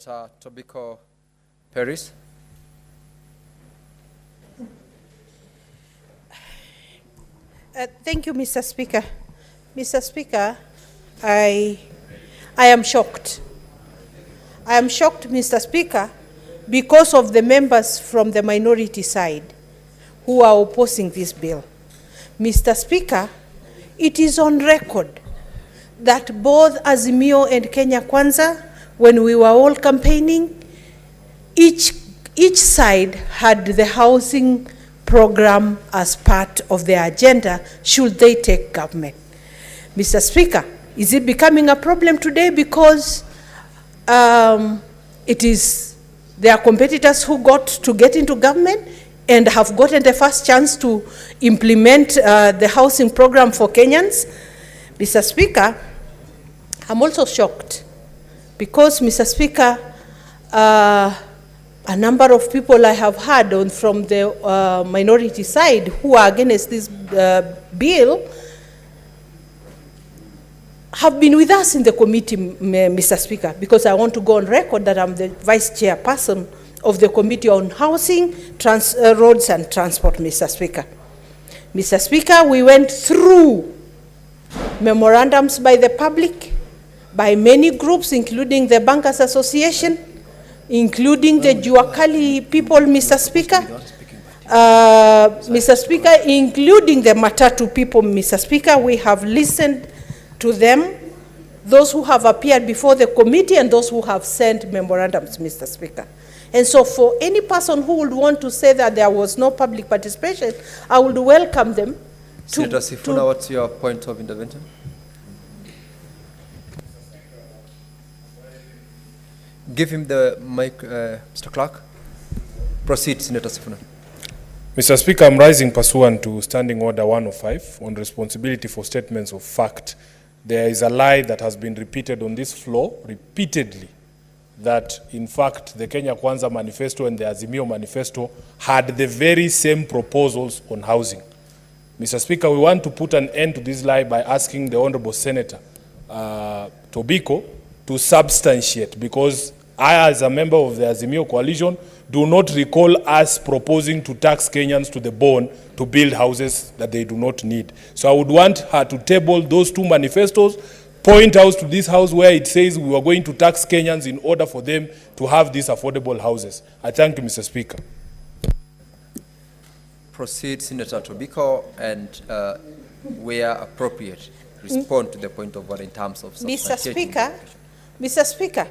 Tobiko Paris. Thank you, Mr. Speaker. Mr. Speaker, I am shocked. I am shocked, Mr. Speaker, because of the members from the minority side who are opposing this bill. Mr. Speaker, it is on record that both Azimio and Kenya Kwanza, when we were all campaigning, each side had the housing program as part of their agenda should they take government. Mr. Speaker, is it becoming a problem today because it is their competitors who got to get into government and have gotten the first chance to implement the housing program for Kenyans? Mr. Speaker, I'm also shocked because, Mr. Speaker, a number of people I have heard from the minority side who are against this bill have been with us in the committee, Mr. Speaker, because I want to go on record that I'm the vice chairperson of the Committee on Housing, Roads and Transport, Mr. Speaker. Mr. Speaker, we went through memorandums by the public, by many groups, including the Bankers Association, including the Juakali people, Mr. Speaker, Mr. Speaker, including the Matatu people, Mr. Speaker. We have listened to them, those who have appeared before the committee and those who have sent memorandums, Mr. Speaker. And so for any person who would want to say that there was no public participation, I would welcome them to— Senator Sifuna, what's your point of intervention? Give him the mic, Mr. Clark. Proceed, Senator Sifuna. Mr. Speaker, I'm rising pursuant to Standing Order 105 on responsibility for statements of fact. There is a lie that has been repeated on this floor repeatedly that, in fact, the Kenya Kwanza manifesto and the Azimio manifesto had the very same proposals on housing. Mr. Speaker, we want to put an end to this lie by asking the Honorable Senator Tobiko to substantiate, because I, as a member of the Azimio coalition, do not recall us proposing to tax Kenyans to the bone to build houses that they do not need. So I would want her to table those two manifestos, point out to this house where it says we are going to tax Kenyans in order for them to have these affordable houses. I thank you, Mr. Speaker. Proceed, Senator Tobiko, and where appropriate, respond to the point of order in terms of Mr. Speaker,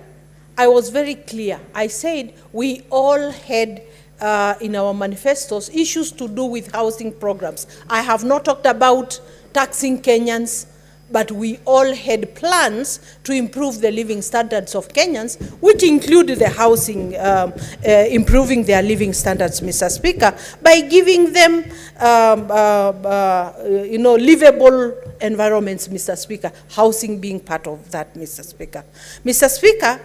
I was very clear. I said we all had in our manifestos issues to do with housing programs. I have not talked about taxing Kenyans, but we all had plans to improve the living standards of Kenyans, which include the housing, improving their living standards, Mr. Speaker, by giving them livable environments, Mr. Speaker, housing being part of that, Mr. Speaker. Mr. Speaker,